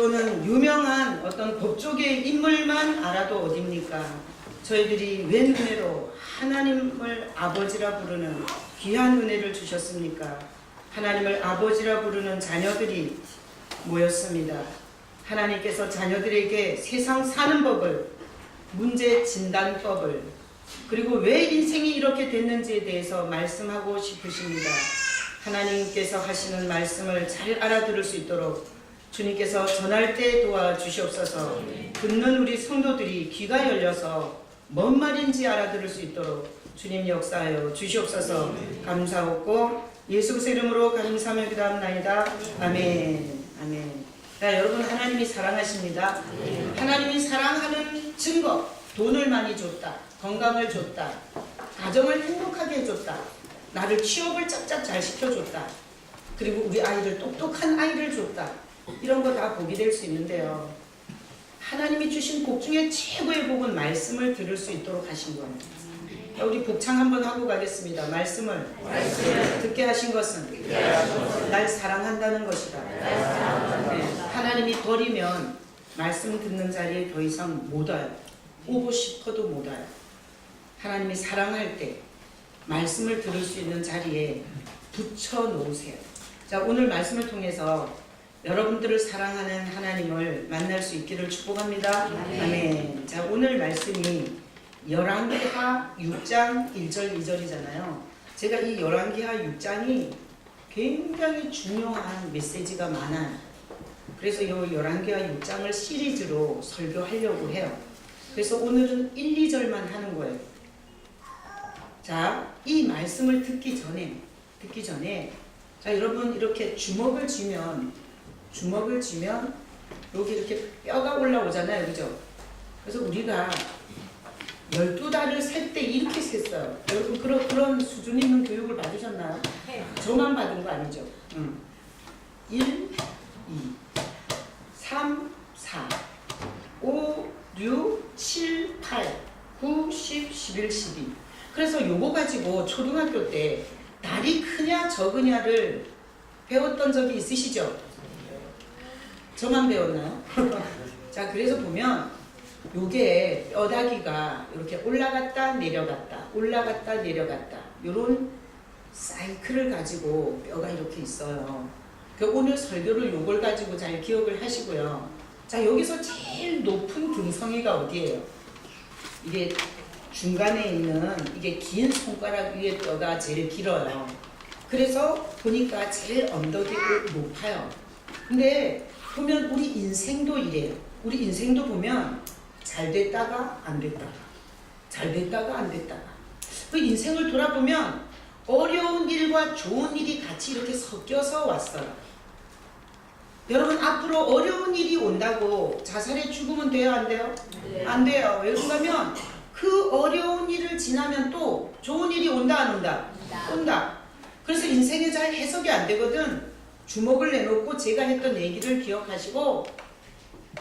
또는 유명한 어떤 법조계의 인물만 알아도 어딥니까? 저희들이 웬 은혜로 하나님을 아버지라 부르는 귀한 은혜를 주셨습니까? 하나님을 아버지라 부르는 자녀들이 모였습니다. 하나님께서 자녀들에게 세상 사는 법을, 문제 진단법을, 그리고 왜 인생이 이렇게 됐는지에 대해서 말씀하고 싶으십니다. 하나님께서 하시는 말씀을 잘 알아들을 수 있도록 주님께서 전할 때 도와주시옵소서. 듣는 우리 성도들이 귀가 열려서 뭔 말인지 알아들을 수 있도록 주님 역사하여 주시옵소서. 감사하고 예수 그리스도의 이름으로 감사하며 기도합나이다. 아멘. 아멘. 자, 여러분, 하나님이 사랑하십니다. 하나님이 사랑하는 증거, 돈을 많이 줬다, 건강을 줬다, 가정을 행복하게 해줬다, 나를 취업을 짝짝 잘 시켜줬다, 그리고 우리 아이를 똑똑한 아이를 줬다, 이런 거 다 복이 될 수 있는데요, 하나님이 주신 복 중에 최고의 복은 말씀을 들을 수 있도록 하신 거예요. 우리 복창 한번 하고 가겠습니다. 말씀을 듣게 하신 것은 날 사랑한다는 것이다. 네, 하나님이 버리면 말씀 듣는 자리에 더 이상 못 와요. 오고 싶어도 못 와요. 하나님이 사랑할 때 말씀을 들을 수 있는 자리에 붙여 놓으세요. 자, 오늘 말씀을 통해서 여러분들을 사랑하는 하나님을 만날 수 있기를 축복합니다. 아멘. 자, 오늘 말씀이 열왕기하 6장 1절 2절이잖아요. 제가 이 열왕기하 6장이 굉장히 중요한 메시지가 많아요. 그래서 이 열왕기하 6장을 시리즈로 설교하려고 해요. 그래서 오늘은 1, 2절만 하는 거예요. 자, 이 말씀을 듣기 전에 자, 여러분, 이렇게 주먹을 쥐면 여기 이렇게 뼈가 올라오잖아요. 그죠? 그래서 우리가 12달을 셀 때 이렇게 셌어요. 여러분, 그런 수준 있는 교육을 받으셨나요? 저만 받은 거 아니죠? 1, 2, 3, 4, 5, 6, 7, 8, 9, 10, 11, 12. 그래서 요거 가지고 초등학교 때 달이 크냐 적으냐를 배웠던 적이 있으시죠? 저만 배웠나요? 자, 그래서 보면 요게 뼈다귀가 이렇게 올라갔다 내려갔다 올라갔다 내려갔다 요런 사이클을 가지고 뼈가 이렇게 있어요. 오늘 설교를 요걸 가지고 잘 기억을 하시고요. 자, 여기서 제일 높은 등성이가 어디예요? 이게 중간에 있는 이게 긴 손가락 위에 뼈가 제일 길어요. 그래서 보니까 제일 언덕이 높아요. 근데 보면 우리 인생도 이래요. 우리 인생도 보면 잘 됐다가 안 됐다가 잘 됐다가 안 됐다가 그 인생을 돌아보면 어려운 일과 좋은 일이 같이 이렇게 섞여서 왔어요. 여러분, 앞으로 어려운 일이 온다고 자살에 죽으면 돼요? 안 돼요? 네. 안 돼요. 왜 그러냐면 그 어려운 일을 지나면 또 좋은 일이 온다 안 온다? 온다. 그래서 인생에 잘 해석이 안 되거든. 주먹을 내놓고 제가 했던 얘기를 기억하시고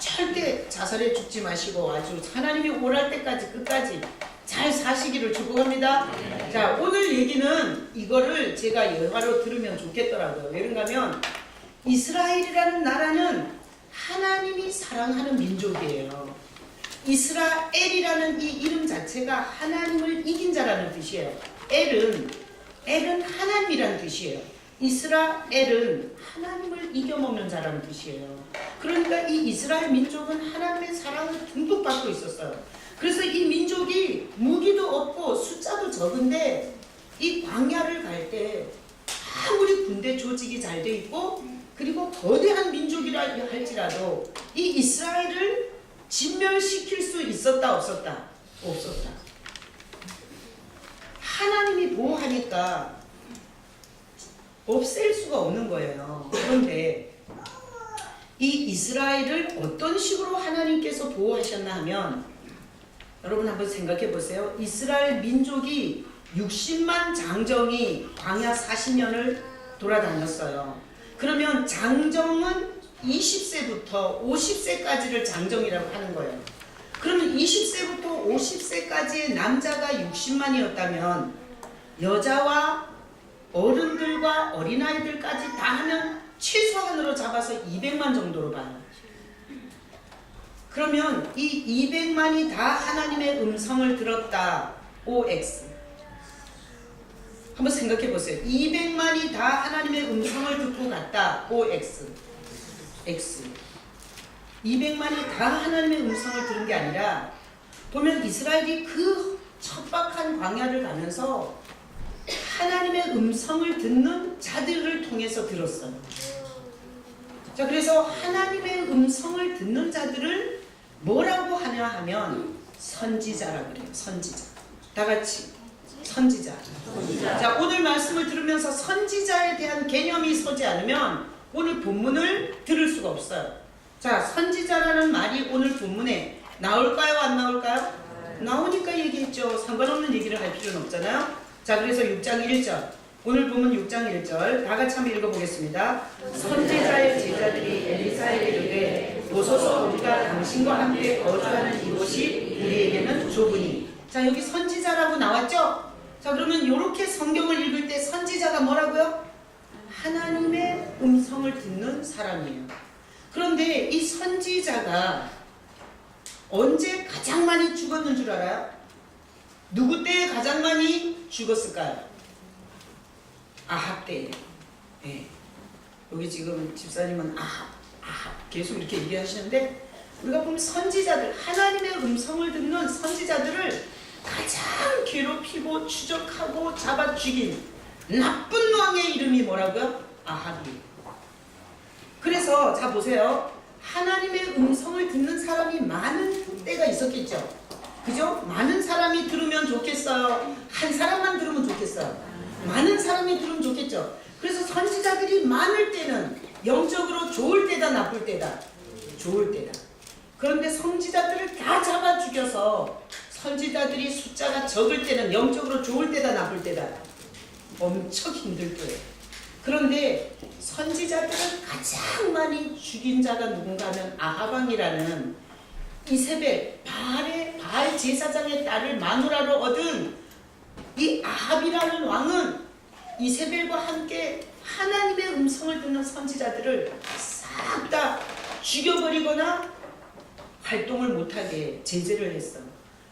절대 자살에 죽지 마시고 아주 하나님이 오랄 때까지 끝까지 잘 사시기를 축복합니다. 자, 오늘 얘기는 이거를 제가 예화로 들으면 좋겠더라고요. 왜 그런가면 이스라엘이라는 나라는 하나님이 사랑하는 민족이에요. 이스라엘이라는 이 이름 자체가 하나님을 이긴 자라는 뜻이에요. 엘은 하나님이라는 뜻이에요. 이스라엘은 하나님을 이겨먹는 자라는 뜻이에요. 그러니까 이 이스라엘 민족은 하나님의 사랑을 듬뿍 받고 있었어요. 그래서 이 민족이 무기도 없고 숫자도 적은데 이 광야를 갈 때 아무리 군대 조직이 잘 돼 있고 그리고 거대한 민족이라 할지라도 이 이스라엘을 진멸시킬 수 있었다 없었다? 없었다. 하나님이 보호하니까 없앨 수가 없는 거예요. 그런데 이 이스라엘을 어떤 식으로 하나님께서 보호하셨나 하면 여러분 한번 생각해 보세요. 이스라엘 민족이 60만 장정이 광야 40년을 돌아다녔어요. 그러면 장정은 20세부터 50세까지를 장정이라고 하는 거예요. 그러면 20세부터 50세까지의 남자가 60만이었다면 여자와 어른들과 어린아이들까지 다 하면 최소한으로 잡아서 200만 정도로 봐요. 그러면 이 200만이 다 하나님의 음성을 들었다. OX. 한번 생각해 보세요. 200만이 다 하나님의 음성을 듣고 갔다. OX. X. 200만이 다 하나님의 음성을 들은 게 아니라 보면 이스라엘이 그 척박한 광야를 가면서 하나님의 음성을 듣는 자들을 통해서 들었어요. 자, 그래서 하나님의 음성을 듣는 자들을 뭐라고 하냐 하면 선지자라 그래요. 선지자. 다 같이 선지자. 자, 오늘 말씀을 들으면서 선지자에 대한 개념이 서지 않으면 오늘 본문을 들을 수가 없어요. 자, 선지자라는 말이 오늘 본문에 나올까요? 안 나올까요? 나오니까 얘기했죠. 상관없는 얘기를 할 필요는 없잖아요. 자, 그래서 6장 1절. 오늘 본문 6장 1절 다 같이 한번 읽어보겠습니다. 선지자의 제자들이 엘리사에게 이르되 보소서 우리가 당신과 함께 거주하는 이곳이 우리에게는 좁으니. 자, 여기 선지자라고 나왔죠? 자, 그러면 이렇게 성경을 읽을 때 선지자가 뭐라고요? 하나님의 음성을 듣는 사람이에요. 그런데 이 선지자가 언제 가장 많이 죽었는 줄 알아요? 누구 때에 가장 많이 죽었을까요? 아합 때에. 네. 여기 지금 집사님은 아합 계속 이렇게 얘기하시는데 우리가 보면 선지자들, 하나님의 음성을 듣는 선지자들을 가장 괴롭히고 추적하고 잡아 죽인 나쁜 왕의 이름이 뭐라고요? 아합이에요. 그래서 자 보세요. 하나님의 음성을 듣는 사람이 많은 때가 있었겠죠. 그죠? 많은 사람이 들으면 좋겠어요? 한 사람만 들으면 좋겠어요? 많은 사람이 들으면 좋겠죠. 그래서 선지자들이 많을 때는 영적으로 좋을 때다 나쁠 때다? 좋을 때다. 그런데 선지자들을 다 잡아 죽여서 선지자들이 숫자가 적을 때는 영적으로 좋을 때다 나쁠 때다? 엄청 힘들 거예요. 그런데 선지자들을 가장 많이 죽인 자가 누군가 하면 아하방이라는 이세벨, 바알 제사장의 딸을 마누라로 얻은 이 아합이라는 왕은 이세벨과 함께 하나님의 음성을 듣는 선지자들을 싹 다 죽여버리거나 활동을 못하게 제재를 했어.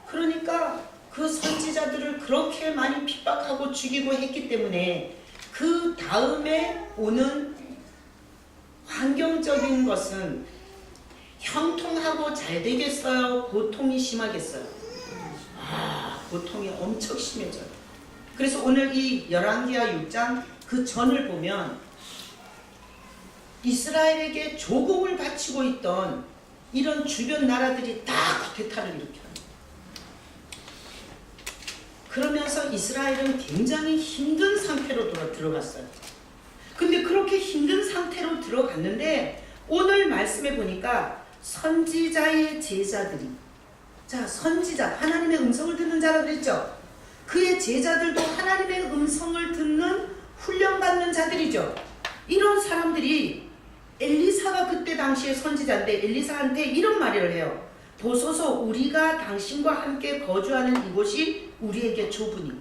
그러니까 그 선지자들을 그렇게 많이 핍박하고 죽이고 했기 때문에 그 다음에 오는 환경적인 것은 형통하고 잘 되겠어요? 고통이 심하겠어요? 고통이 엄청 심해져요. 그래서 오늘 이 열왕기하 6장 그 전을 보면 이스라엘에게 조공을 바치고 있던 이런 주변 나라들이 다 쿠데타를 일으켜요. 그러면서 이스라엘은 굉장히 힘든 상태로 들어갔어요. 근데 그렇게 힘든 상태로 들어갔는데 오늘 말씀해 보니까 선지자의 제자들이, 자, 선지자, 하나님의 음성을 듣는 자라 그랬죠. 그의 제자들도 하나님의 음성을 듣는 훈련받는 자들이죠. 이런 사람들이 엘리사가 그때 당시에 선지자인데 엘리사한테 이런 말을 해요. 보소서 우리가 당신과 함께 거주하는 이곳이 우리에게 좁으니.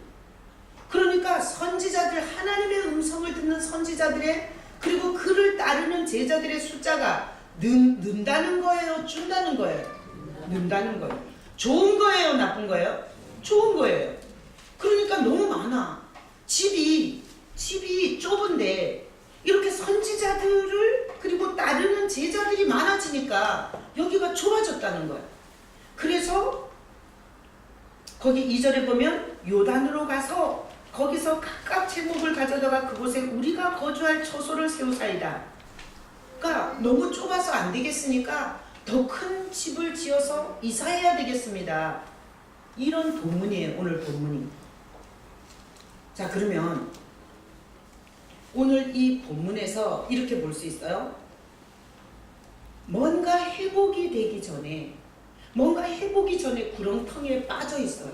그러니까 선지자들, 하나님의 음성을 듣는 선지자들의, 그리고 그를 따르는 제자들의 숫자가 는다는 거예요? 준다는 거예요? 는다는 거예요. 좋은 거예요? 나쁜 거예요? 좋은 거예요. 그러니까 너무 많아. 집이 좁은데 이렇게 선지자들을 그리고 따르는 제자들이 많아지니까 여기가 좁아졌다는 거예요. 그래서 거기 2절에 보면 요단으로 가서 거기서 각각 제목을 가져다가 그곳에 우리가 거주할 처소를 세우사이다. 그러니까 너무 좁아서 안 되겠으니까 더 큰 집을 지어서 이사해야 되겠습니다. 이런 본문이에요. 오늘 본문이. 자, 그러면 오늘 이 본문에서 이렇게 볼 수 있어요. 뭔가 회복이 되기 전에 구렁텅이에 빠져 있어요.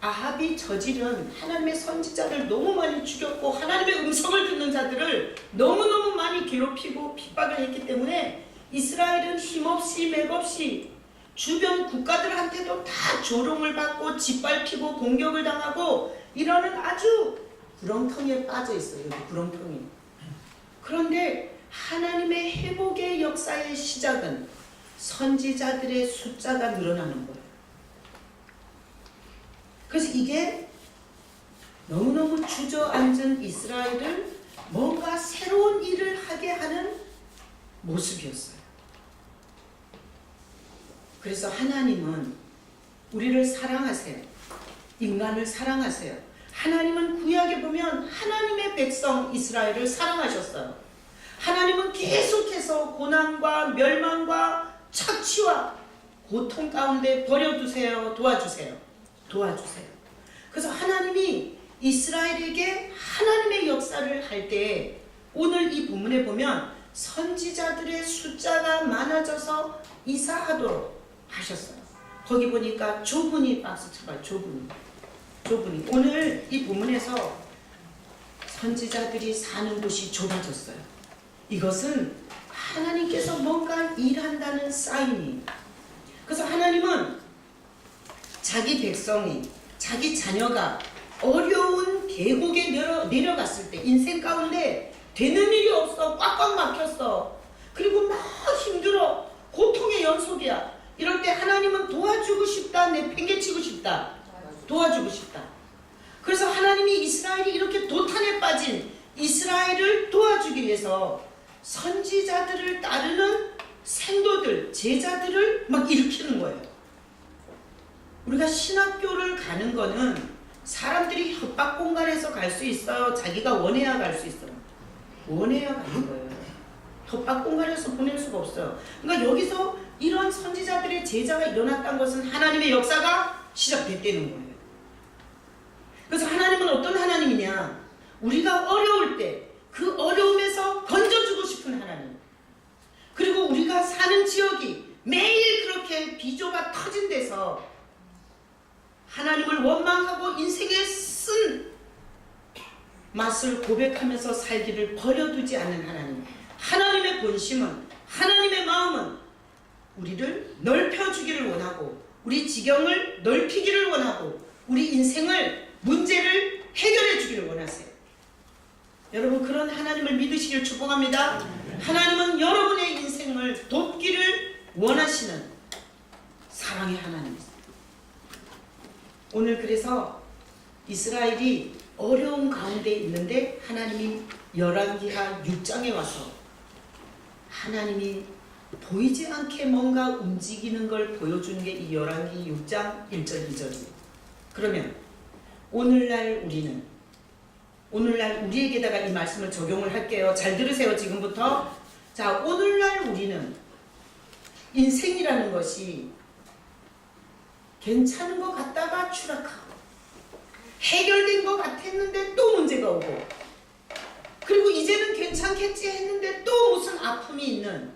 아합이 저지른 하나님의 선지자를 너무 많이 죽였고 하나님의 음성을 듣는 자들을 너무너무 많이 괴롭히고 핍박을 했기 때문에 이스라엘은 힘없이 맥없이 주변 국가들한테도 다 조롱을 받고 짓밟히고 공격을 당하고 이러는 아주 구렁텅이에 빠져 있어요. 여기 구렁텅이. 그런데 하나님의 회복의 역사의 시작은 선지자들의 숫자가 늘어나는 거예요. 그래서 이게 너무너무 주저앉은 이스라엘을 뭔가 새로운 일을 하게 하는 모습이었어요. 그래서 하나님은 우리를 사랑하세요. 인간을 사랑하세요. 하나님은 구약에 보면 하나님의 백성 이스라엘을 사랑하셨어요. 하나님은 계속해서 고난과 멸망과 착취와 고통 가운데 버려두세요. 도와주세요. 그래서 하나님이 이스라엘에게 하나님의 역사를 할 때 오늘 이 본문에 보면 선지자들의 숫자가 많아져서 이사하도록 하셨어요. 거기 보니까 조분이 박수 쳐봐요. 조분이 오늘 이 본문에서 선지자들이 사는 곳이 좁아졌어요. 이것은 하나님께서 뭔가 일한다는 사인이에요. 그래서 하나님은 자기 백성이, 자기 자녀가 어려운 계곡에 내려갔을 때, 인생 가운데 되는 일이 없어, 꽉꽉 막혔어, 그리고 막 힘들어, 고통의 연속이야. 이럴 때 하나님은 도와주고 싶다, 내팽개치고 싶다, 도와주고 싶다. 그래서 하나님이 이스라엘이 이렇게 도탄에 빠진 이스라엘을 도와주기 위해서 선지자들을 따르는 생도들, 제자들을 막 일으키는 거예요. 우리가 신학교를 가는 거는 사람들이 협박 공간에서 갈 수 있어요? 자기가 원해야 갈 수 있어요? 원해야 가는 거예요. 협박 공간에서 보낼 수가 없어요. 그러니까 여기서 이런 선지자들의 제자가 일어났다는 것은 하나님의 역사가 시작됐다는 거예요. 그래서 하나님은 어떤 하나님이냐? 우리가 어려울 때 그 어려움에서 건져주고 싶은 하나님. 그리고 우리가 사는 지역이 매일 그렇게 비조가 터진 데서 하나님을 원망하고 인생에 쓴 맛을 고백하면서 살기를 버려두지 않는 하나님. 하나님의 본심은, 하나님의 마음은 우리를 넓혀주기를 원하고, 우리 지경을 넓히기를 원하고, 우리 인생을, 문제를 해결해 주기를 원하세요. 여러분, 그런 하나님을 믿으시길 축복합니다. 하나님은 여러분의 인생을 돕기를 원하시는 사랑의 하나님이세요. 오늘 그래서 이스라엘이 어려운 가운데 있는데 하나님이 열왕기하 6장에 와서 하나님이 보이지 않게 뭔가 움직이는 걸 보여주는 게 이 열왕기 6장 1절 2절이에요. 그러면 오늘날 우리에게다가 이 말씀을 적용을 할게요. 잘 들으세요. 지금부터. 자, 오늘날 우리는 인생이라는 것이 괜찮은 것 같다가 추락하고, 해결된 것 같았는데 또 문제가 오고, 그리고 이제는 괜찮겠지 했는데 또 무슨 아픔이 있는,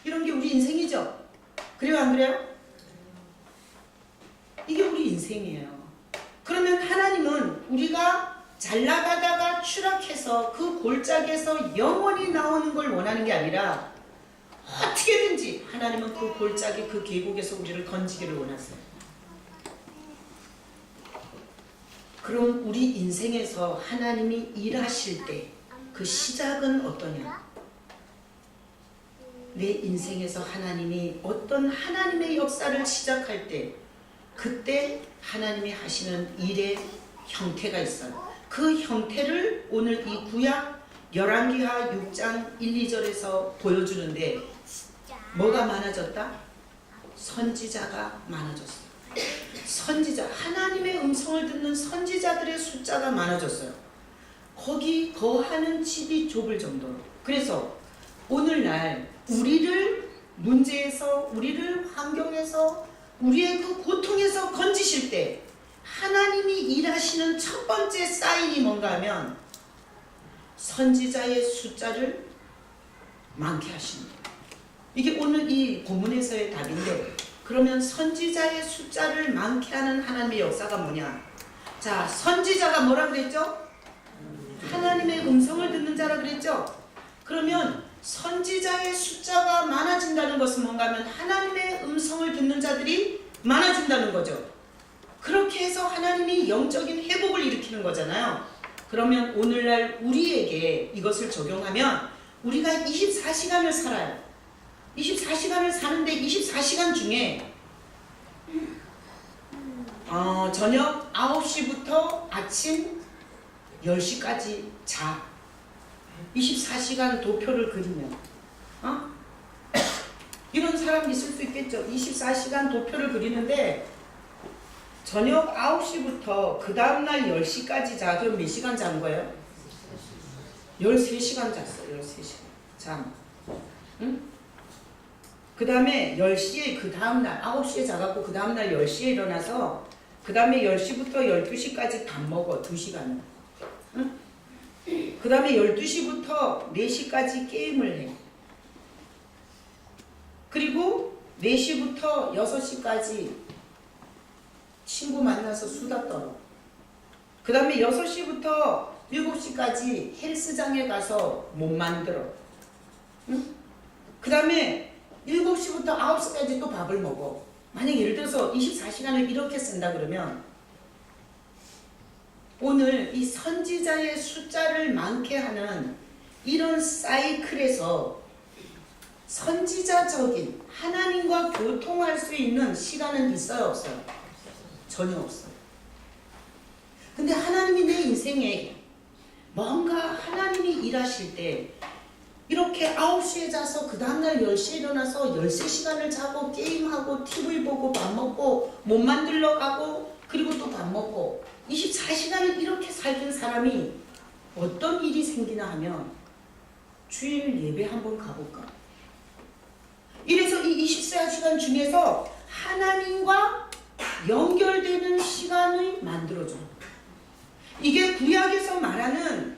이런 게 우리 인생이죠. 그래요, 안 그래요? 이게 우리 인생이에요. 그러면 하나님은 우리가 잘 나가다가 추락해서 그 골짜기에서 영원히 나오는 걸 원하는 게 아니라 어떻게든지 하나님은 그 골짜기, 그 계곡에서 우리를 건지기를 원하세요. 그럼 우리 인생에서 하나님이 일하실 때 그 시작은 어떠냐? 내 인생에서 하나님이 어떤 하나님의 역사를 시작할 때 그때 하나님이 하시는 일의 형태가 있어요. 그 형태를 오늘 이 구약 열왕기하 6장 1, 2절에서 보여주는데 뭐가 많아졌다? 선지자가 많아졌어요. 선지자, 하나님의 음성을 듣는 선지자들의 숫자가 많아졌어요. 거기 거하는 집이 좁을 정도로. 그래서 오늘날 우리를 문제에서, 우리를 환경에서, 우리의 그 고통에서 건지실 때 하나님이 일하시는 첫 번째 사인이 뭔가 하면 선지자의 숫자를 많게 하시는 거예요. 이게 오늘 이 본문에서의 답인데, 그러면 선지자의 숫자를 많게 하는 하나님의 역사가 뭐냐? 자, 선지자가 뭐라 그랬죠? 하나님의 음성을 듣는 자라 그랬죠? 그러면 선지자의 숫자가 많아진다는 것은 뭔가 하면 하나님의 음성을 듣는 자들이 많아진다는 거죠. 그렇게 해서 하나님이 영적인 회복을 일으키는 거잖아요. 그러면 오늘날 우리에게 이것을 적용하면 우리가 24시간을 살아요. 24시간을 사는데 24시간 중에 저녁 9시부터 아침 10시까지 자. 24시간 도표를 그리면 이런 사람 있을 수 있겠죠. 24시간 도표를 그리는데 저녁 9시부터 그 다음날 10시까지 자. 그럼 몇 시간 잔 거예요? 13시간 잤어요. 13시간 잠. 응? 그 다음에 10시에 그 다음날 9시에 자갖고 그 다음날 10시에 일어나서 그 다음에 10시부터 12시까지 밥 먹어. 2시간. 응? 그 다음에 12시부터 4시까지 게임을 해. 그리고 4시부터 6시까지 친구 만나서 수다 떨어. 그 다음에 6시부터 7시까지 헬스장에 가서 몸 만들어. 응? 그 다음에 7시부터 9시까지 또 밥을 먹어. 만약 예를 들어서 24시간을 이렇게 쓴다 그러면 오늘 이 선지자의 숫자를 많게 하는 이런 사이클에서 선지자적인 하나님과 교통할 수 있는 시간은 있어요, 없어요? 전혀 없어요. 근데 하나님이 내 인생에 뭔가 하나님이 일하실 때 이렇게 9시에 자서 그 다음날 10시에 일어나서 13시간을 자고 게임하고 TV 보고 밥 먹고 몸 만들러 가고 그리고 또 밥 먹고 24시간을 이렇게 살던 사람이 어떤 일이 생기나 하면 주일 예배 한번 가볼까? 이래서 이 24시간 중에서 하나님과 연결되는 시간을 만들어줘. 이게 구약에서 말하는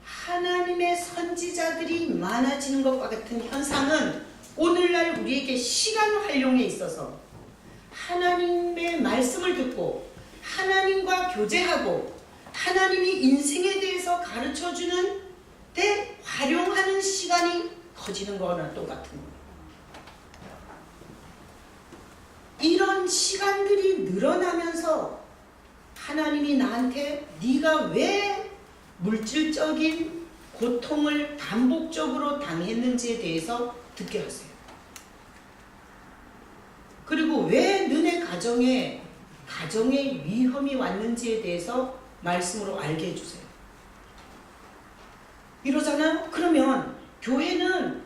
하나님의 선지자들이 많아지는 것과 같은 현상은 오늘날 우리에게 시간 활용에 있어서 하나님의 말씀을 듣고 하나님과 교제하고 하나님이 인생에 대해서 가르쳐주는 데 활용하는 시간이 커지는 거나 똑같은 거예요. 이런 시간들이 늘어나면서 하나님이 나한테 네가 왜 물질적인 고통을 반복적으로 당했는지에 대해서 듣게 하세요. 그리고 왜 너네 가정에 위험이 왔는지에 대해서 말씀으로 알게 해주세요. 이러잖아요. 그러면 교회는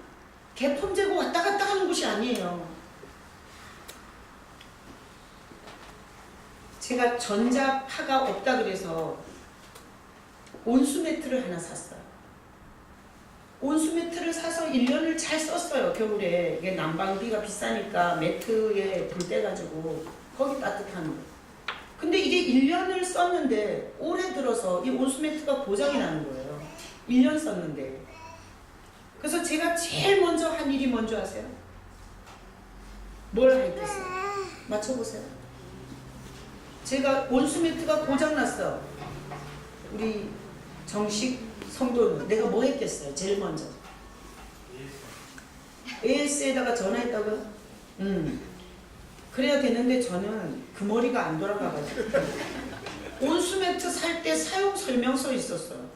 개펌제고 왔다 갔다 하는 곳이 아니에요. 제가 전자파가 없다 그래서 온수 매트를 하나 샀어요. 온수 매트를 사서 1년을 잘 썼어요. 겨울에. 이게 난방비가 비싸니까 매트에 불 떼가지고 거기 따뜻한 거. 근데 이게 1년을 썼는데 올해 들어서 이 온수 매트가 고장이 나는 거예요. 1년 썼는데. 그래서 제가 제일 먼저 한 일이 뭔지 아세요? 뭘 했겠어요? 맞춰보세요. 제가 온수 매트가 고장 났어. 우리 정식 성도는 내가 뭐 했겠어요? 제일 먼저 AS에다가 전화했다고요? 그래야 되는데 저는 그 머리가 안 돌아가가지고 온수매트 살 때 사용 설명서 있었어요.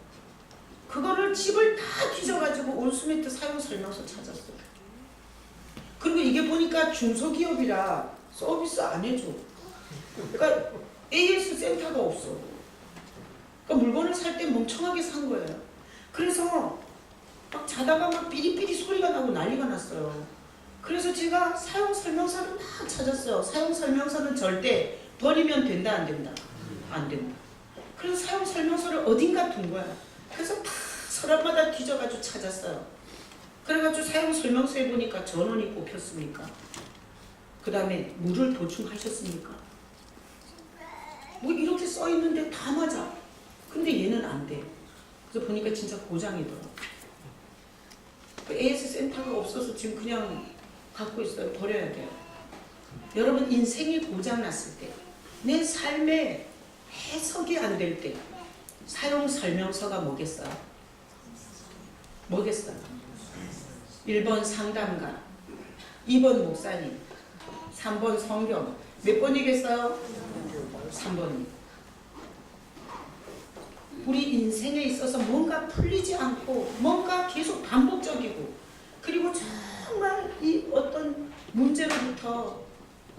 그거를 집을 다 뒤져가지고 온수매트 사용 설명서 찾았어요. 그리고 이게 보니까 중소기업이라 서비스 안 해줘. 그러니까 AS 센터가 없어. 그러니까 물건을 살 때 멍청하게 산 거예요. 그래서 막 자다가 막 삐리삐리 소리가 나고 난리가 났어요. 그래서 제가 사용 설명서를 막 찾았어요. 사용 설명서는 절대 버리면 된다, 안 된다? 안 된다. 그래서 사용 설명서를 어딘가 둔 거야. 그래서 다 서랍마다 뒤져가지고 찾았어요. 그래가지고 사용 설명서에 보니까 전원이 꼽혔습니까? 그 다음에 물을 보충하셨습니까? 뭐 이렇게 써 있는데 다 맞아. 근데 얘는 안 돼. 그래서 보니까 진짜 고장이더라. 그 AS 센터가 없어서 지금 그냥 갖고 있어요. 버려야 돼요. 여러분 인생이 고장 났을 때, 내 삶에 해석이 안 될 때 사용 설명서가 뭐겠어요? 뭐겠어요? 1번 상담가, 2번 목사님, 3번 성경. 몇 번이겠어요? 3번이. 우리 인생에 있어서 뭔가 풀리지 않고 뭔가 계속 반복적이고 그리고 정말 이 어떤 문제로부터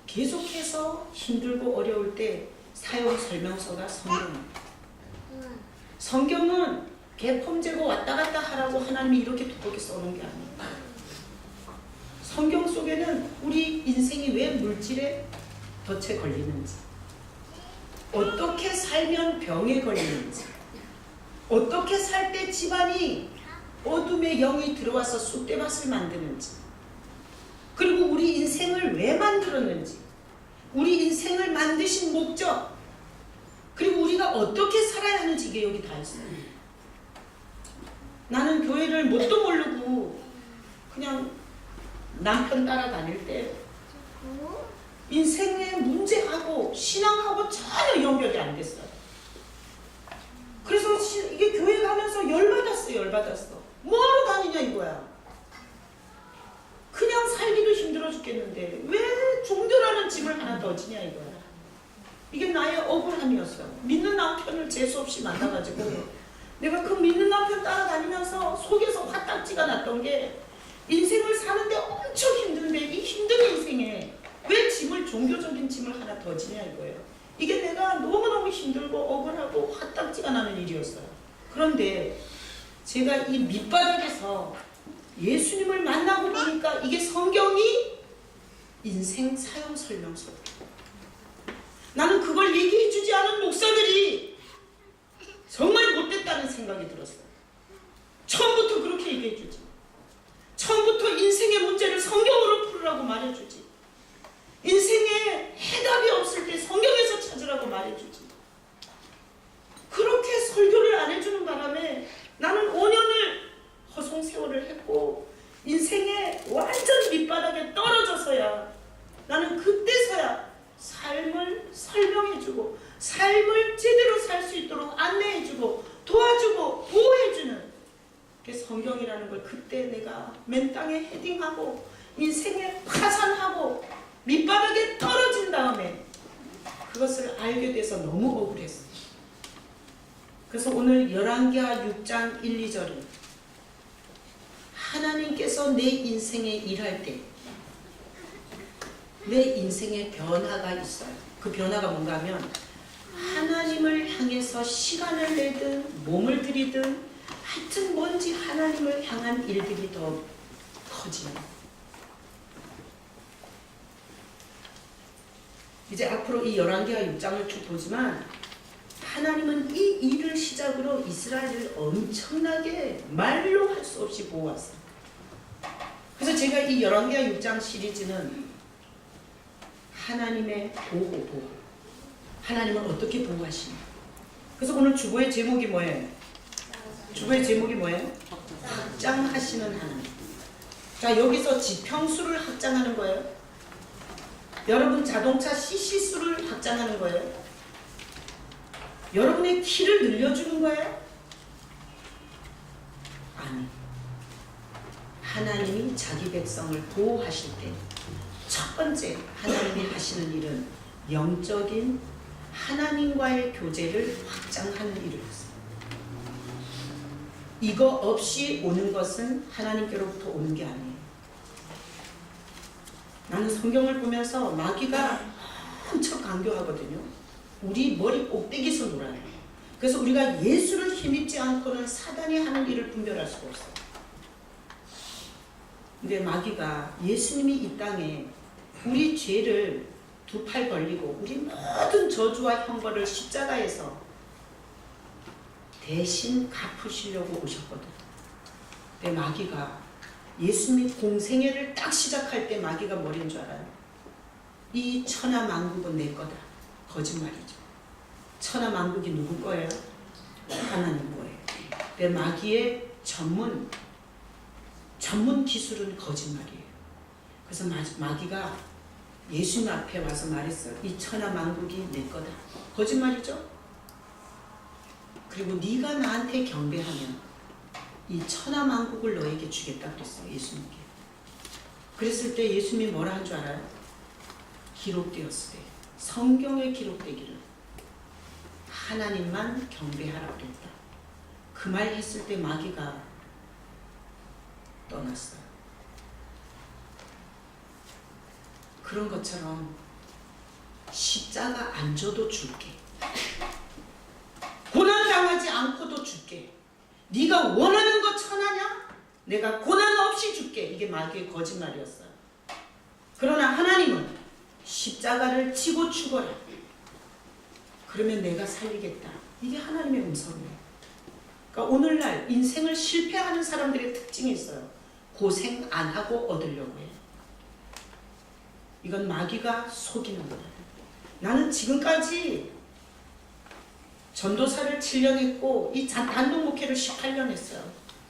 계속해서 힘들고 어려울 때 사용 설명서가 성경입니다. 성경은 개폼제고 왔다 갔다 하라고 하나님이 이렇게 두껍게 써놓은 게 아니에요. 성경 속에는 우리 인생이 왜 물질에 덫에 걸리는지, 어떻게 살면 병에 걸리는지, 어떻게 살 때 집안이 어둠의 영이 들어와서 쑥대밭을 만드는지, 그리고 우리 인생을 왜 만들었는지, 우리 인생을 만드신 목적, 그리고 우리가 어떻게 살아야 하는지 이게 여기 다 있어요. 나는 교회를 뭣도 모르고 그냥 남편 따라다닐 때 인생의 문제하고 신앙하고 전혀 연결이 안 됐어요. 그래서 이게 교회 가면서 열받았어. 뭐하러 다니냐 이거야. 그냥 살기도 힘들어 죽겠는데 왜 종교라는 짐을 하나 더 지냐 이거야. 이게 나의 억울함이었어요. 믿는 남편을 재수없이 만나가지고 내가 그 믿는 남편 따라다니면서 속에서 화딱지가 났던 게, 인생을 사는데 엄청 힘든데 이 힘든 인생에 왜 짐을, 종교적인 짐을 하나 더 지냐 이거예요. 이게 내가 너무너무 힘들고 억울하고 화딱지가 나는 일이었어요. 그런데 제가 이 밑바닥에서 예수님을 만나고 보니까 이게 성경이 인생 사용 설명서예요. 나는 그걸 얘기해 주지 않은 목사들이 정말 못됐다는 생각이 들었어요. 처음부터 그렇게 얘기해 주지. 처음부터 인생의 문제를 성경으로 풀으라고 말해주지. 인생에 해답이 없을 때 성경에서 찾으라고 말해주지. 그렇게 설교를 안 해주는 바람에 나는 5년을 허송세월을 했고 인생의 완전 밑바닥에 떨어져서야 나는 그때서야 삶을 설명해주고 삶을 제대로 살 수 있도록 안내해주고 도와주고 보호해주는 그 성경이라는 걸 그때 내가 맨 땅에 헤딩하고 인생에 파산하고 밑바닥에 떨어진 다음에 그것을 알게 돼서 너무 억울했어요. 그래서 오늘 열왕기하 6장 1, 2절은 하나님께서 내 인생에 일할 때 내 인생에 변화가 있어요. 그 변화가 뭔가 하면 하나님을 향해서 시간을 내든 몸을 들이든 하여튼 뭔지 하나님을 향한 일들이 더 커지는. 이제 앞으로 이 열왕기하 6장을 쭉 보지만 하나님은 이 일을 시작으로 이스라엘을 엄청나게 말로 할 수 없이 보호했어요. 그래서 제가 이 열왕기하 6장 시리즈는 하나님의 보호. 하나님은 어떻게 보호하시냐. 그래서 오늘 주보의 제목이 뭐예요? 주보의 제목이 뭐예요? 확장하시는 하나님. 자, 여기서 지평수를 확장하는 거예요. 여러분 자동차 CC수를 확장하는 거예요. 여러분의 키를 늘려주는 거예요? 아니. 하나님이 자기 백성을 보호하실 때 첫 번째 하나님이 하시는 일은 영적인 하나님과의 교제를 확장하는 일이었어요. 이거 없이 오는 것은 하나님께로부터 오는 게 아니에요. 나는 성경을 보면서 마귀가 엄청 강조하거든요. 우리 머리 꼭대기에서 놀아요. 그래서 우리가 예수를 힘입지 않고는 사단이 하는 일을 분별할 수가 없어요. 근데 마귀가 예수님이 이 땅에 우리 죄를 두 팔 벌리고 우리 모든 저주와 형벌을 십자가에서 대신 갚으시려고 오셨거든. 근데 마귀가 예수님이 공생애를 딱 시작할 때 마귀가 뭐인 줄 알아요? 이 천하만국은 내 거다. 거짓말이죠. 천하만국이 누구 거예요? 하나님 거예요. 근데 마귀의 전문 기술은 거짓말이에요. 그래서 마귀가 예수님 앞에 와서 말했어요. 이 천하만국이 내 거다. 거짓말이죠? 그리고 네가 나한테 경배하면 이 천하만국을 너에게 주겠다 그랬어요. 예수님께. 그랬을 때 예수님이 뭐라 한 줄 알아요? 기록되었을 때 성경에 기록되기를 하나님만 경배하라 그랬다. 그 말 했을 때 마귀가 떠났어요. 그런 것처럼 십자가 안 줘도 줄게. 고난당하지 않고도 줄게. 네가 원하는 거 천하냐? 내가 고난 없이 줄게. 이게 마귀의 거짓말이었어요. 그러나 하나님은 십자가를 지고 죽어라. 그러면 내가 살리겠다. 이게 하나님의 음성이에요. 그러니까 오늘날 인생을 실패하는 사람들의 특징이 있어요. 고생 안 하고 얻으려고 해요. 이건 마귀가 속이는 거예요. 나는 지금까지 전도사를 7년 했고 이 단독 목회를 18년 했어요.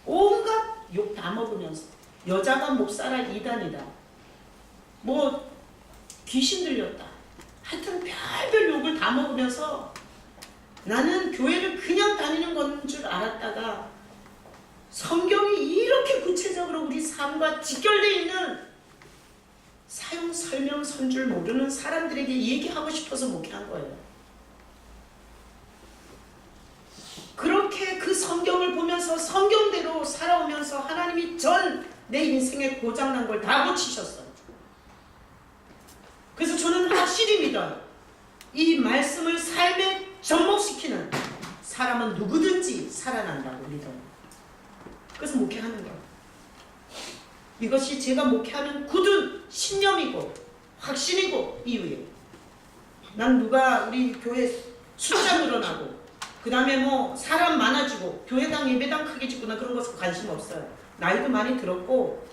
온갖 욕 다 먹으면서 여자가 목사라 이단이다. 뭐 귀신 들렸다. 하여튼 별별 욕을 다 먹으면서 나는 교회를 그냥 다니는 건 줄 알았다가 성경이 이렇게 구체적으로 우리 삶과 직결되어 있는 사용 설명서인 줄 모르는 사람들에게 얘기하고 싶어서 목회한 거예요. 그렇게 그 성경을 보면서 성경대로 살아오면서 하나님이 전 내 인생에 고장난 걸 다 고치셨어요. 그래서 저는 확실히 믿어요. 이 말씀을 삶에 접목시키는 사람은 누구든지 살아난다고 믿어요. 그래서 목회하는 거예요. 이것이 제가 목회하는 굳은 신념이고 확신이고 이유예요. 난 누가 우리 교회 숫자 늘어나고 그 다음에 뭐 사람 많아지고 교회당 예배당 크게 짓거나 그런 것에 관심 없어요. 나이도 많이 들었고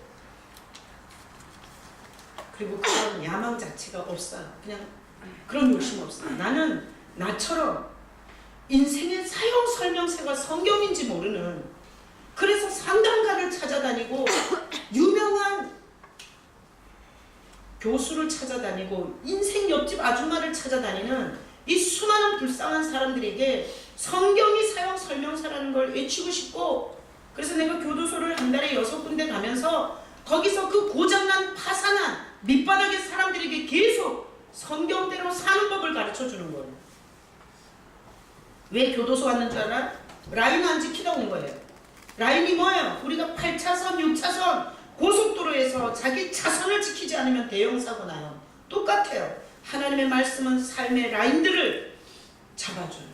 그리고 그런 야망 자체가 없어요. 그냥 그런 욕심 없어요. 나는 나처럼 인생의 사용 설명서가 성경인지 모르는, 그래서 상담가를 찾아다니고 유명한 교수를 찾아다니고 인생 옆집 아줌마를 찾아다니는 이 수많은 불쌍한 사람들에게 성경이 사용 설명서라는 걸 외치고 싶고, 그래서 내가 교도소를 한 달에 6군데 가면서 거기서 그 고장난 파산한 밑바닥의 사람들에게 계속 성경대로 사는 법을 가르쳐 주는 거예요. 왜 교도소 왔는 줄 알아? 라인 안 지키다 온 거예요. 라인이 뭐예요? 우리가 8차선, 6차선 고속도로에서 자기 차선을 지키지 않으면 대형사고 나요. 똑같아요. 하나님의 말씀은 삶의 라인들을 잡아줘요.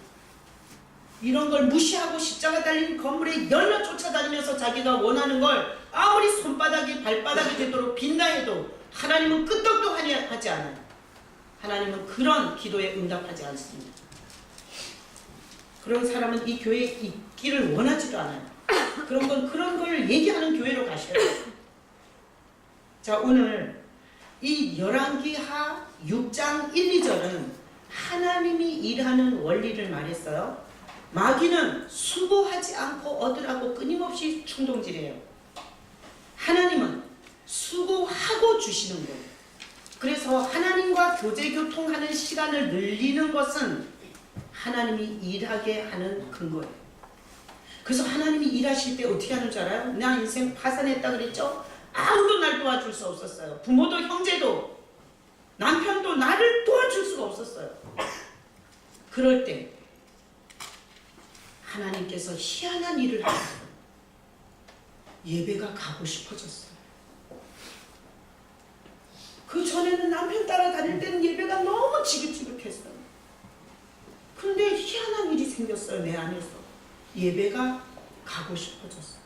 이런 걸 무시하고 십자가 달린 건물에 열려 쫓아다니면서 자기가 원하는 걸 아무리 손바닥이 발바닥이 되도록 빈다 해도 하나님은 끄떡도 하지 않아요. 하나님은 그런 기도에 응답하지 않습니다. 그런 사람은 이 교회에 있기를 원하지도 않아요. 그런 걸 얘기하는 교회로 가셔야 돼요. 자, 오늘 이 열왕기하 6장 1, 2절은 하나님이 일하는 원리를 말했어요. 마귀는 수고하지 않고 얻으라고 끊임없이 충동질해요. 하나님은 수고하고 주시는 거예요. 그래서 하나님과 교제교통하는 시간을 늘리는 것은 하나님이 일하게 하는 근거예요. 그래서 하나님이 일하실 때 어떻게 하는 줄 알아요? 나 인생 파산했다 그랬죠? 아무도 날 도와줄 수 없었어요. 부모도 형제도 남편도 나를 도와줄 수가 없었어요. 그럴 때 하나님께서 희한한 일을 하셨어요. 예배가 가고 싶어졌어요. 그 전에는 남편 따라 다닐 때는 예배가 너무 지긋지긋했어요. 근데 희한한 일이 생겼어요. 내 안에서. 예배가 가고 싶어졌어요.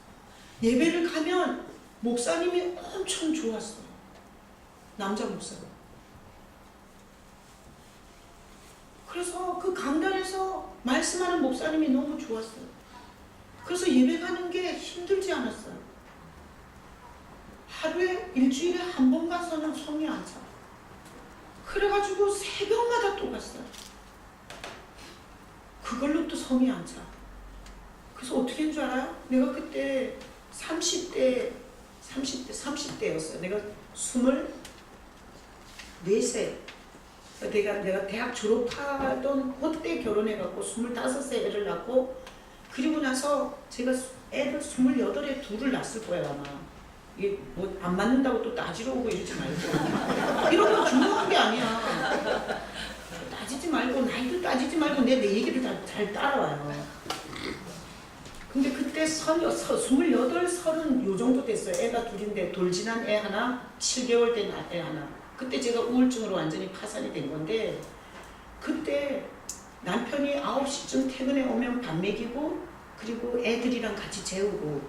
예배를 가면 목사님이 엄청 좋았어요. 남자 목사가. 그래서 그 강단에서 말씀하는 목사님이 너무 좋았어요. 그래서 예배 가는 게 힘들지 않았어요. 하루에 일주일에 한 번 가서는 성이 안 차. 그래가지고 새벽마다 또 갔어요. 그걸로 또 성이 안 차. 그래서 어떻게 한 줄 알아요? 내가 그때 30대였어요. 내가 24세. 내가 대학 졸업하던 그때 결혼해갖고 25세 애를 낳고, 그리고 나서 제가 애를 28에 둘을 낳았을 거예요, 아마. 이게 뭐 안 맞는다고 또 따지러 오고 이러지 말고. 이런 건 중요한 게 아니야. 따지지 말고, 나이도 따지지 말고 내 얘기를 잘 따라와요. 근데 그때 28, 30 요 정도 됐어요. 애가 둘인데 돌진한 애 하나, 7개월 된 애 하나. 그때 제가 우울증으로 완전히 파산이 된 건데, 그때 남편이 9시쯤 퇴근해 오면 밥 먹이고 그리고 애들이랑 같이 재우고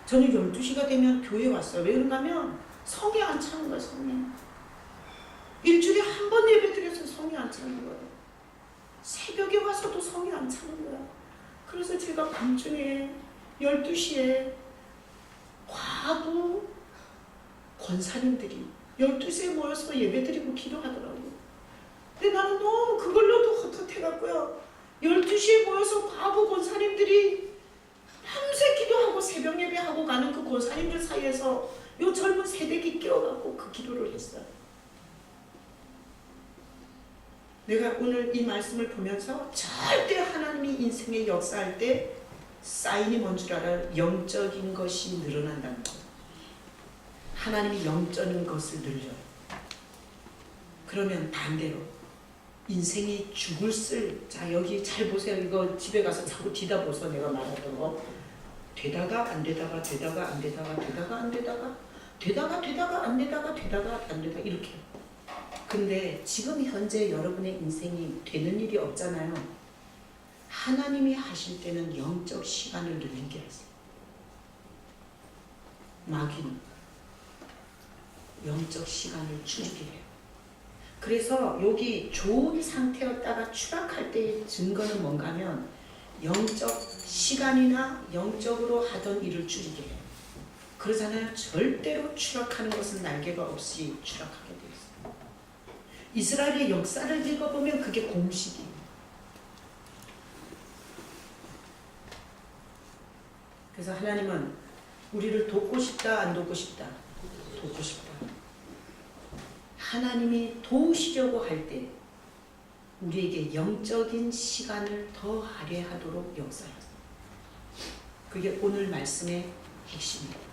저는 12시가 되면 교회 왔어요. 왜 그런가 하면 성이 안 차는 거예요. 성이. 일주일에 한 번 예배 드려서 성이 안 차는 거예요. 새벽에 와서도 성이 안 차는 거야. 그래서 제가 밤중에 12시에 과부 권사님들이 12시에 모여서 예배드리고 기도하더라고요. 근데 나는 너무 그걸로도 헛헛해갖고요. 12시에 모여서 과부 권사님들이 밤새 기도하고 새벽 예배하고 가는 그 권사님들 사이에서 요 젊은 세대기 끼어갖고 그 기도를 했어요. 내가 오늘 이 말씀을 보면서 절대 하나님이 인생에 역사할 때 사인이 뭔 줄 알아요? 영적인 것이 늘어난다는 거예요. 하나님이 영적인 것을 늘려요. 그러면 반대로 인생이 죽을 자 여기 잘 보세요. 이거 집에 가서 자꾸 뒤다 보소. 내가 말하던 거 되다가 안 되다가 되다가 안 되다가 되다가 안 되다가 되다가 되다가 안 되다가 되다가 안 되다가 이렇게. 근데 지금 현재 여러분의 인생이 되는 일이 없잖아요. 하나님이 하실 때는 영적 시간을 늘리게 하세요. 마귀는 영적 시간을 줄이게 해요. 그래서 여기 좋은 상태였다가 추락할 때의 증거는 뭔가 하면 영적 시간이나 영적으로 하던 일을 줄이게 해요. 그러잖아요. 절대로 추락하는 것은 날개가 없이 추락하게 돼 있어요. 이스라엘의 역사를 읽어보면 그게 공식이에요. 그래서 하나님은 우리를 돕고 싶다, 안 돕고 싶다? 돕고 싶다. 하나님이 도우시려고 할 때 우리에게 영적인 시간을 더 할애하도록 역사하세요. 그게 오늘 말씀의 핵심이에요.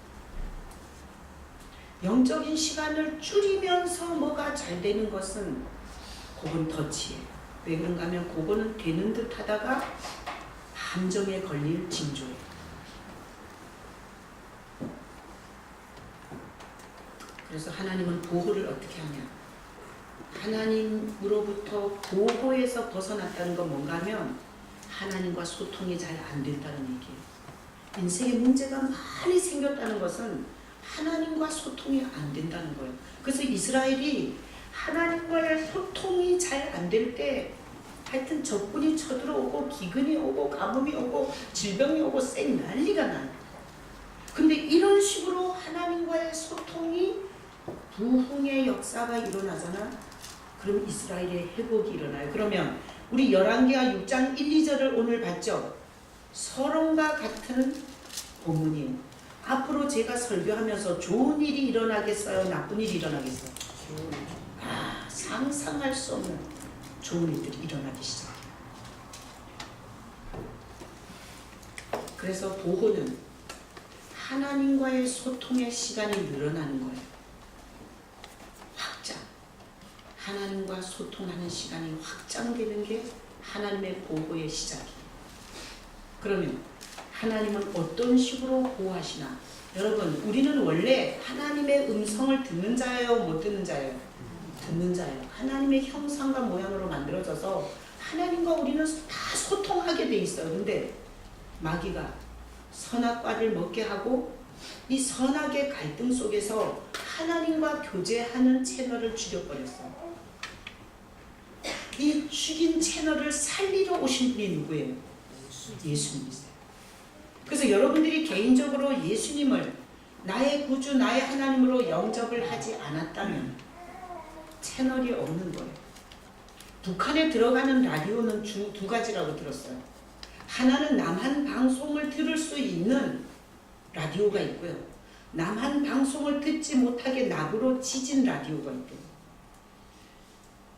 영적인 시간을 줄이면서 뭐가 잘 되는 것은 그건 덫이에요. 왜 그런가 하면 그거는 되는 듯 하다가 함정에 걸릴 징조예요. 그래서 하나님은 보호를 어떻게 하냐? 하나님으로부터 보호에서 벗어났다는 건 뭔가 하면 하나님과 소통이 잘 안 된다는 얘기예요. 인생에 문제가 많이 생겼다는 것은 하나님과 소통이 안 된다는 거예요. 그래서 이스라엘이 하나님과의 소통이 잘 안 될 때 하여튼 적군이 쳐들어오고 기근이 오고 가뭄이 오고 질병이 오고 쌩 난리가 나요. 근데 이런 식으로 하나님과의 소통이 부흥의 역사가 일어나잖아. 그럼 이스라엘의 회복이 일어나요. 그러면 우리 열왕기하 6장 1, 2절을 오늘 봤죠. 서론과 같은 본문이에요. 앞으로 제가 설교하면서 좋은 일이 일어나겠어요? 나쁜 일이 일어나겠어요? 상상할 수 없는 좋은 일들이 일어나기 시작해요. 그래서 보호는 하나님과의 소통의 시간이 늘어나는 거예요. 확장. 하나님과 소통하는 시간이 확장되는 게 하나님의 보호의 시작이에요. 그러면 하나님은 어떤 식으로 보호하시나? 여러분, 우리는 원래 하나님의 음성을 듣는 자예요? 못 듣는 자예요? 듣는 자예요. 하나님의 형상과 모양으로 만들어져서 하나님과 우리는 다 소통하게 돼 있어요. 근데 마귀가 선악과를 먹게 하고 이 선악의 갈등 속에서 하나님과 교제하는 채널을 죽여버렸어요. 이 죽인 채널을 살리러 오신 분이 누구예요? 예수님이세요. 그래서 여러분들이 개인적으로 예수님을 나의 구주, 나의 하나님으로 영접을 하지 않았다면 채널이 없는 거예요. 북한에 들어가는 라디오는 두 가지라고 들었어요. 하나는 남한 방송을 들을 수 있는 라디오가 있고요. 남한 방송을 듣지 못하게 나부로 찢은 라디오가 있대요.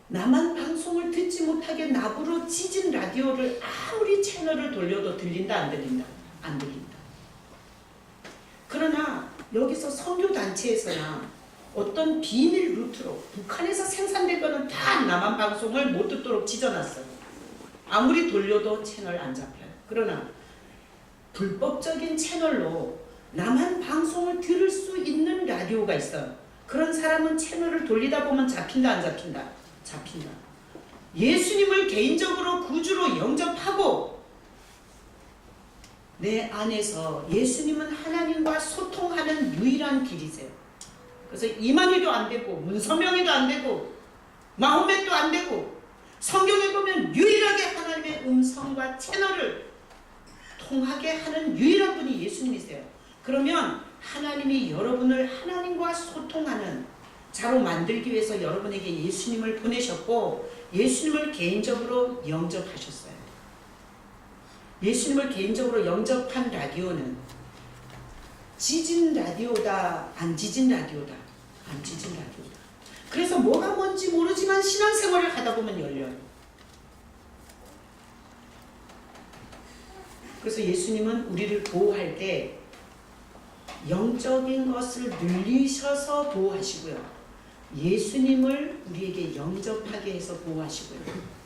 남한 방송을 듣지 못하게 나부로 찢은 라디오를 아무리 채널을 돌려도 들린다, 안 들린다? 안 들린다. 그러나 여기서 선교단체에서나 어떤 비밀 루트로 북한에서 생산되거는 다 남한 방송을 못 듣도록 찢어놨어요. 아무리 돌려도 채널 안 잡혀요. 그러나 불법적인 채널로 남한 방송을 들을 수 있는 라디오가 있어요. 그런 사람은 채널을 돌리다 보면 잡힌다 안 잡힌다? 잡힌다. 예수님을 개인적으로 구주로 영접하고 내 안에서 예수님은 하나님과 소통하는 유일한 길이세요. 그래서 이만희도 안 되고 문서명이도 안 되고 마호멧도 안 되고 성경에 보면 유일하게 하나님의 음성과 채널을 통하게 하는 유일한 분이 예수님이세요. 그러면 하나님이 여러분을 하나님과 소통하는 자로 만들기 위해서 여러분에게 예수님을 보내셨고 예수님을 개인적으로 영접하셨어요. 예수님을 개인적으로 영접한 라디오는 지진 라디오다 안 지진 라디오다 안 지진 라디오다. 그래서 뭐가 뭔지 모르지만 신앙생활을 하다 보면 열려요. 그래서 예수님은 우리를 보호할 때 영적인 것을 늘리셔서 보호하시고요. 예수님을 우리에게 영접하게 해서 보호하시고요.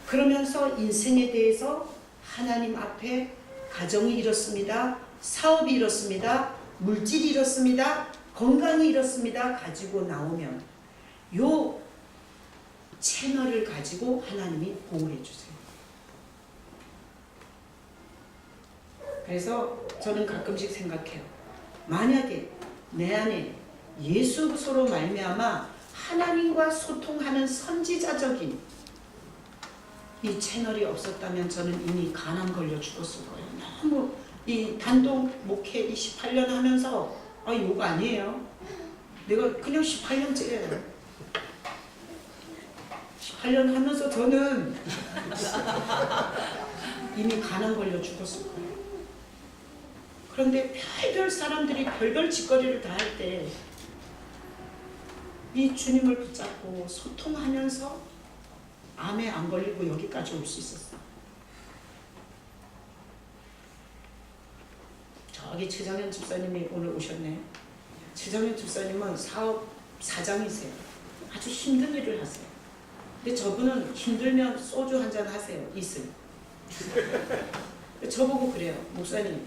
그러면서 인생에 대해서 하나님 앞에 가정이 이렇습니다. 사업이 이렇습니다. 물질이 이렇습니다. 건강이 이렇습니다. 가지고 나오면 요 채널을 가지고 하나님이 보호해 주세요. 그래서 저는 가끔씩 생각해요. 만약에 내 안에 예수로서 말미암아 하나님과 소통하는 선지자적인 이 채널이 없었다면 저는 이미 간암 걸려 죽었을 거예요. 너무 이 단독 목회 28년 하면서 욕 아니에요. 내가 그냥 18년째예요. 18년 하면서 저는 이미 간암 걸려 죽었을 거예요. 그런데 별별 사람들이 별별 짓거리를 다 할 때 이 주님을 붙잡고 소통하면서 암에 안 걸리고 여기까지 올 수 있었어. 저기 최장현 집사님이 오늘 오셨네. 최장현 집사님은 사업 사장이세요. 아주 힘든 일을 하세요. 근데 저분은 힘들면 소주 한잔 하세요. 있을. 저보고 그래요. 목사님,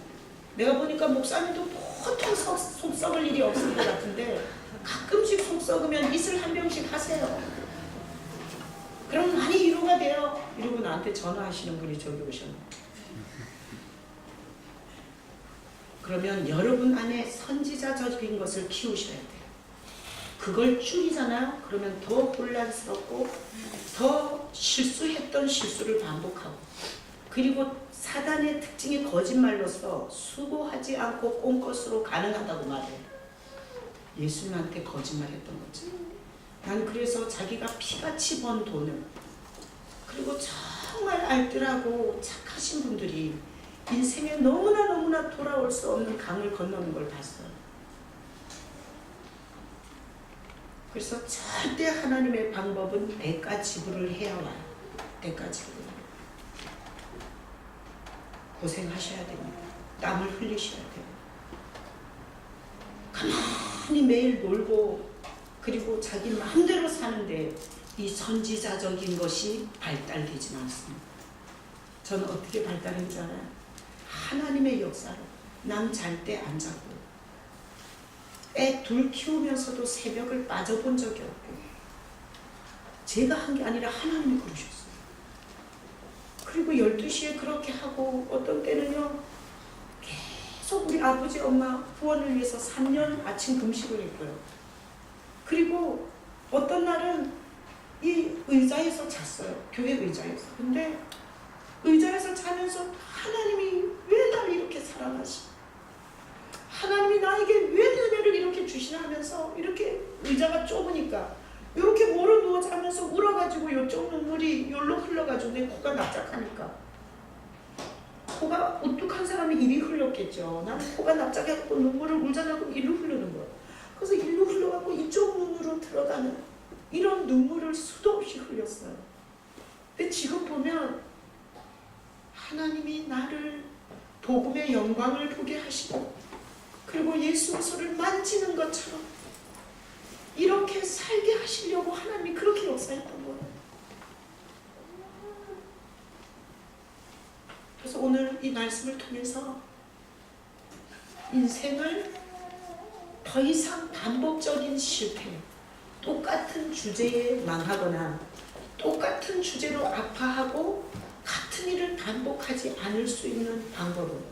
내가 보니까 목사님도 보통 속 썩을 일이 없을 것 같은데 가끔씩 속 썩으면 이슬 한 병씩 하세요. 그럼 많이 위로가 돼요. 이러고 나한테 전화하시는 분이 저기 오셨네. 그러면 여러분 안에 선지자적인 것을 키우셔야 돼요. 그걸 줄이잖아요. 그러면 더 혼란스럽고 더 실수했던 실수를 반복하고, 그리고 사단의 특징이 거짓말로서 수고하지 않고 꼼것으로 가능하다고 말해요. 예수님한테 거짓말했던 거지. 난 그래서 자기가 피같이 번 돈을, 그리고 정말 알뜰하고 착하신 분들이 인생에 너무나 돌아올 수 없는 강을 건너는 걸 봤어요. 그래서 절대 하나님의 방법은 대가 지불을 해야 와요. 대가 지불. 고생하셔야 됩니다. 땀을 흘리셔야 돼요. 가만히 매일 놀고 그리고 자기 마음대로 사는데 이 선지자적인 것이 발달되지는 않습니다. 저는 어떻게 발달했는지 알아요? 하나님의 역사로. 남 잘 때 안 자고 애 둘 키우면서도 새벽을 빠져본 적이 없고, 제가 한 게 아니라 하나님이 그러셨어요. 그리고 12시에 그렇게 하고, 어떤 때는요 계속 우리 아버지 엄마 후원을 위해서 3년 아침 금식을 했고요. 그리고 어떤 날은 이 의자에서 잤어요. 교회 의자에서. 근데 의자에서 자면서 하나님이 왜 나를 이렇게 사랑하시, 하나님이 나에게 왜 은혜를 이렇게 주시나 하면서, 이렇게 의자가 좁으니까 이렇게 모로 누워 자면서 울어가지고 이쪽 눈물이 여기로 흘러가지고 내 코가 납작하니까, 코가 우뚝한 사람이 이리 흘렸겠죠. 나는 코가 납작해갖고 눈물을 울잖아고 이리로 흐르는 거야. 그래서 이리로 흘러가고 이쪽 눈으로 들어가는 이런 눈물을 수도 없이 흘렸어요. 근데 지금 보면 하나님이 나를 복음의 영광을 보게 하시고, 그리고 예수 그리스도를 만지는 것처럼 이렇게 살게 하시려고 하나님이 그렇게 역사했던 거예요. 그래서 오늘 이 말씀을 통해서 인생을 더 이상 반복적인 실패, 똑같은 주제에 망하거나 똑같은 주제로 아파하고 같은 일을 반복하지 않을 수 있는 방법은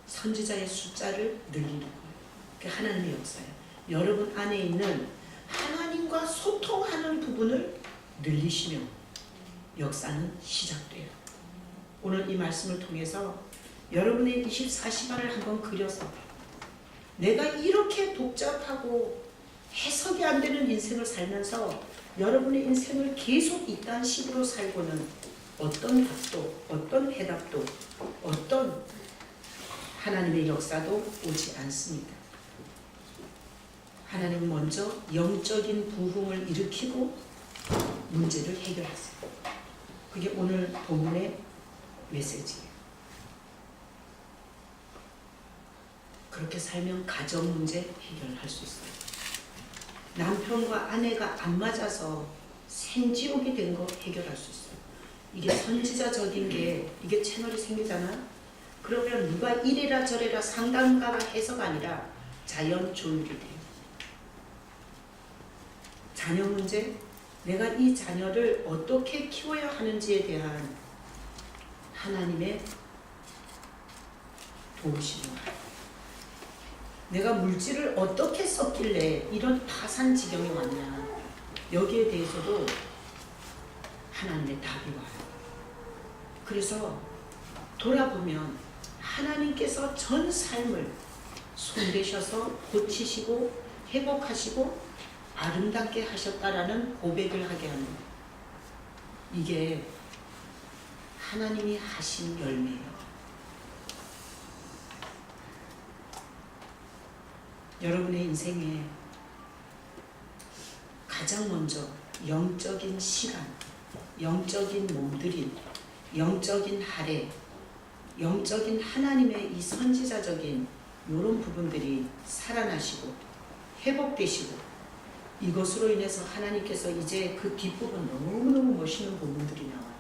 선지자의 숫자를 늘리는 거예요. 그게 하나님의 역사예요. 여러분 안에 있는 하나님과 소통하는 부분을 늘리시면 역사는 시작돼요. 오늘 이 말씀을 통해서 여러분의 24시간을 한번 그려서 내가 이렇게 복잡하고 해석이 안 되는 인생을 살면서 여러분의 인생을 계속 이딴 식으로 살고는 어떤 답도, 어떤 해답도, 어떤 하나님의 역사도 오지 않습니다. 하나님은 먼저 영적인 부흥을 일으키고 문제를 해결하세요. 그게 오늘 본문의 메시지예요. 그렇게 살면 가정 문제 해결할 수 있어요. 남편과 아내가 안 맞아서 생지옥이 된 거 해결할 수 있어요. 이게 선지자적인 게 이게 채널이 생기잖아. 그러면 누가 이래라 저래라 상담가가 해서가 아니라 자연 조율이 돼요. 자녀 문제, 내가 이 자녀를 어떻게 키워야 하는지에 대한 하나님의 도우심을, 내가 물질을 어떻게 썼길래 이런 파산 지경에 왔냐, 여기에 대해서도 하나님의 답이 와요. 그래서 돌아보면 하나님께서 전 삶을 손대셔서 고치시고 회복하시고 아름답게 하셨다라는 고백을 하게 하는, 이게 하나님이 하신 열매예요. 여러분의 인생에 가장 먼저 영적인 시간, 영적인 몸들인, 영적인 할애, 영적인 하나님의 이 선지자적인 이런 부분들이 살아나시고 회복되시고, 이것으로 인해서 하나님께서 이제 그 뒷부분 너무너무 멋있는 부분들이 나와요.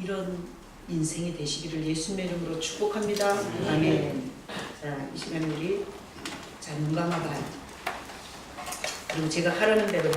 이런 인생이 되시기를 예수님의 이름으로 축복합니다. 아멘. 자, 이 시간에 우리 눈 감아봐요. 그리고 제가 하라는 대로